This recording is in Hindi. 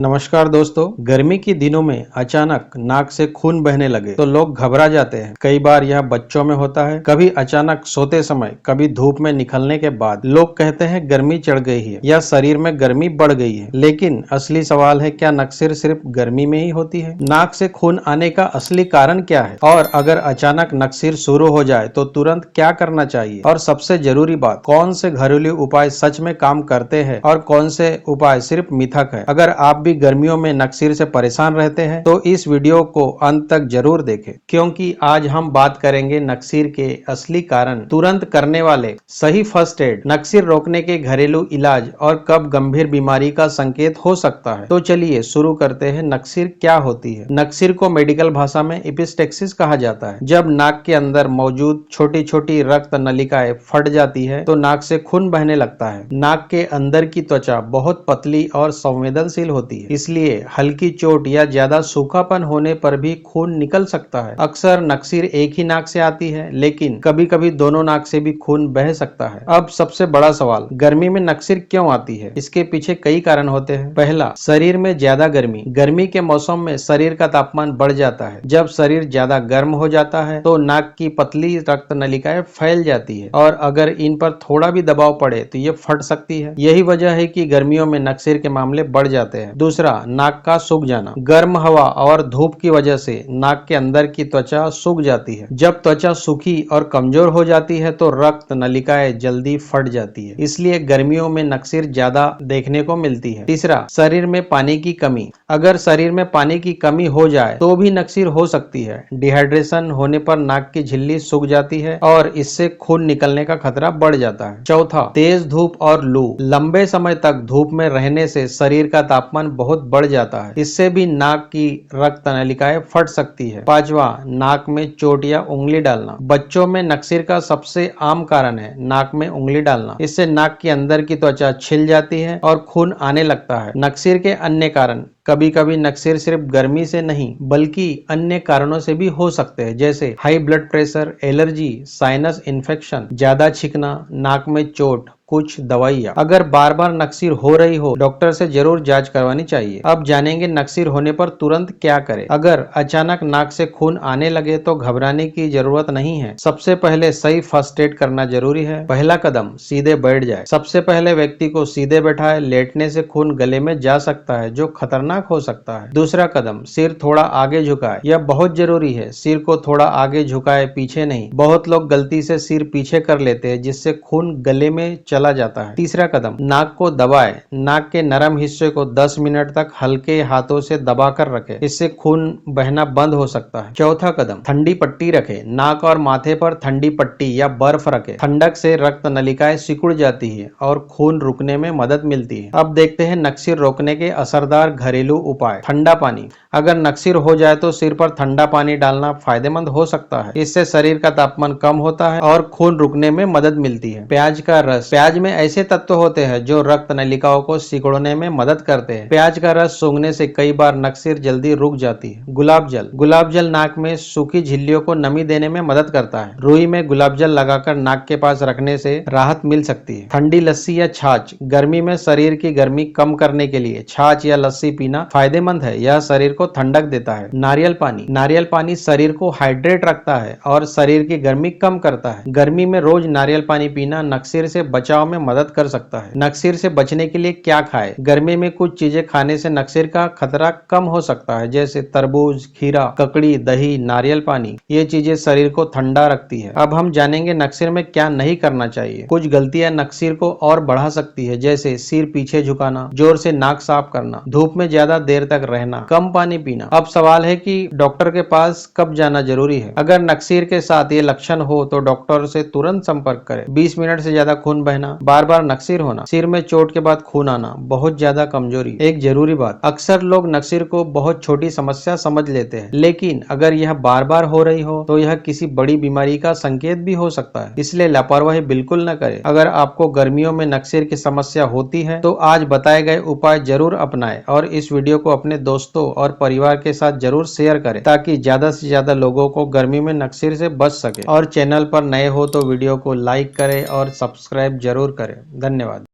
नमस्कार दोस्तों। गर्मी के दिनों में अचानक नाक से खून बहने लगे तो लोग घबरा जाते हैं। कई बार यह बच्चों में होता है, कभी अचानक सोते समय, कभी धूप में निकलने के बाद। लोग कहते हैं गर्मी चढ़ गई है या शरीर में गर्मी बढ़ गई है, लेकिन असली सवाल है, क्या नक्सीर सिर्फ गर्मी में ही होती है? नाक से खून आने का असली कारण क्या है, और अगर अचानक नक्सीर शुरू हो जाए तो तुरंत क्या करना चाहिए? और सबसे जरूरी बात, कौन से घरेलू उपाय सच में काम करते हैं और कौन से उपाय सिर्फ मिथक है? अगर आप भी गर्मियों में नक्सीर से परेशान रहते हैं तो इस वीडियो को अंत तक जरूर देखें, क्योंकि आज हम बात करेंगे नक्सीर के असली कारण, तुरंत करने वाले सही फर्स्ट एड, नक्सीर रोकने के घरेलू इलाज और कब गंभीर बीमारी का संकेत हो सकता है। तो चलिए शुरू करते हैं। नक्सीर क्या होती है? नक्सीर को मेडिकल भाषा में एपिस्टेक्सिस कहा जाता है। जब नाक के अंदर मौजूद छोटी छोटी रक्त नलिकाएं फट जाती है तो नाक से खून बहने लगता है। नाक के अंदर की त्वचा बहुत पतली और संवेदनशील होती है, इसलिए हल्की चोट या ज्यादा सूखापन होने पर भी खून निकल सकता है। अक्सर नक्सीर एक ही नाक से आती है, लेकिन कभी कभी दोनों नाक से भी खून बह सकता है। अब सबसे बड़ा सवाल, गर्मी में नक्सीर क्यों आती है? इसके पीछे कई कारण होते हैं। पहला, शरीर में ज्यादा गर्मी। गर्मी के मौसम में शरीर का तापमान बढ़ जाता है। जब शरीर ज्यादा गर्म हो जाता है तो नाक की पतली रक्त नलिकाएं फैल जाती है, और अगर इन पर थोड़ा भी दबाव पड़े तो ये फट सकती है। यही वजह है कि गर्मियों में नक्सीर के मामले बढ़ जाते हैं। दूसरा, नाक का सूख जाना। गर्म हवा और धूप की वजह से नाक के अंदर की त्वचा सूख जाती है। जब त्वचा सूखी और कमजोर हो जाती है तो रक्त नलिकाएं जल्दी फट जाती है, इसलिए गर्मियों में नक्सीर ज्यादा देखने को मिलती है। तीसरा, शरीर में पानी की कमी। अगर शरीर में पानी की कमी हो जाए तो भी नक्सीर हो सकती है। डिहाइड्रेशन होने पर नाक की झिल्ली सूख जाती है और इससे खून निकलने का खतरा बढ़ जाता है। चौथा, तेज धूप और लू। लंबे समय तक धूप में रहने से शरीर का तापमान बहुत बढ़ जाता है, इससे भी नाक की रक्त नलिकाएं फट सकती है। पांचवा, नाक में चोट या उंगली डालना। बच्चों में नक्सीर का सबसे आम कारण है नाक में उंगली डालना। इससे नाक के अंदर की त्वचा छिल जाती है और खून आने लगता है। नक्सीर के अन्य कारण, कभी कभी नक्सीर सिर्फ गर्मी से नहीं बल्कि अन्य कारणों से भी हो सकते हैं, जैसे high blood pressure, allergy, sinus infection, ज्यादा छींकना, नाक में चोट, कुछ दवाइयाँ। अगर बार बार नक्सीर हो रही हो, डॉक्टर से जरूर जांच करवानी चाहिए। अब जानेंगे नक्सीर होने पर तुरंत क्या करें। अगर अचानक नाक से खून आने लगे तो घबराने की जरूरत नहीं है। सबसे पहले सही फर्स्ट एड करना जरूरी है। पहला कदम, सीधे बैठ जाए। सबसे पहले व्यक्ति को सीधे बैठाए। लेटने से खून गले में जा सकता है, जो खतरनाक हो सकता है। दूसरा कदम, सिर थोड़ा आगे झुकाए। यह बहुत जरूरी है। सिर को थोड़ा आगे झुकाए, पीछे नहीं। बहुत लोग गलती से सिर पीछे कर लेते हैं, जिससे खून गले में चला जाता है। तीसरा कदम, नाक को दबाए। नाक के नरम हिस्से को 10 मिनट तक हल्के हाथों से दबाकर रखें, इससे खून बहना बंद हो सकता है। चौथा कदम, ठंडी पट्टी रखें। नाक और माथे पर ठंडी पट्टी या बर्फ रखें। ठंडक से रक्त नलिकाएं सिकुड़ जाती है और खून रुकने में मदद मिलती है। अब देखते हैं नक्सीर रोकने के असरदार घरेलू उपाय। ठंडा पानी। अगर नक्सीर हो जाए तो सिर पर ठंडा पानी डालना फायदेमंद हो सकता है। इससे शरीर का तापमान कम होता है और खून रुकने में मदद मिलती है। प्याज का रस। प्याज में ऐसे तत्व होते हैं जो रक्त नलिकाओं को सिकुड़ने में मदद करते हैं। प्याज का रस सूंघने से कई बार नक्सीर जल्दी रुक जाती है। गुलाब जल। गुलाब जल नाक में सूखी झिल्लियों को नमी देने में मदद करता है। रुई में गुलाब जल लगाकर नाक के पास रखने से राहत मिल सकती है। ठंडी लस्सी या छाछ। गर्मी में शरीर की गर्मी कम करने के लिए छाछ या लस्सी पीना फायदेमंद है। यह शरीर को ठंडक देता है। नारियल पानी। नारियल पानी शरीर को हाइड्रेट रखता है और शरीर की गर्मी कम करता है। गर्मी में रोज नारियल पानी पीना नक्सीर से बचाव में मदद कर सकता है। नक्सीर से बचने के लिए क्या खाएं? गर्मी में कुछ चीजें खाने से नक्सीर का खतरा कम हो सकता है, जैसे तरबूज, खीरा, ककड़ी, दही, नारियल पानी। ये चीजें शरीर को ठंडा रखती है। अब हम जानेंगे नक्सीर में क्या नहीं करना चाहिए। कुछ गलतियां नक्सीर को और बढ़ा सकती है, जैसे सिर पीछे झुकाना, जोर से नाक साफ करना, धूप में ज्यादा देर तक रहना, कम पानी पीना। अब सवाल है कि डॉक्टर के पास कब जाना जरूरी है। अगर नक्सीर के साथ ये लक्षण हो तो डॉक्टर से तुरंत संपर्क करें। 20 मिनट से ज्यादा खून बहना, बार बार नक्सीर होना, सिर में चोट के बाद खून आना, बहुत ज्यादा कमजोरी। एक जरूरी बात, अक्सर लोग नक्सीर को बहुत छोटी समस्या समझ लेते हैं, लेकिन अगर यह बार बार हो रही हो तो यह किसी बड़ी बीमारी का संकेत भी हो सकता है, इसलिए लापरवाही बिल्कुल न करें। अगर आपको गर्मियों में नक्सीर की समस्या होती है तो आज बताए गए उपाय जरूर अपनाएं और इस वीडियो को अपने दोस्तों और परिवार के साथ जरूर शेयर करें, ताकि ज्यादा से ज्यादा लोगों को गर्मी में नक्सीर से बच सके। और चैनल पर नए हो तो वीडियो को लाइक करें और सब्सक्राइब जरूर करें। धन्यवाद।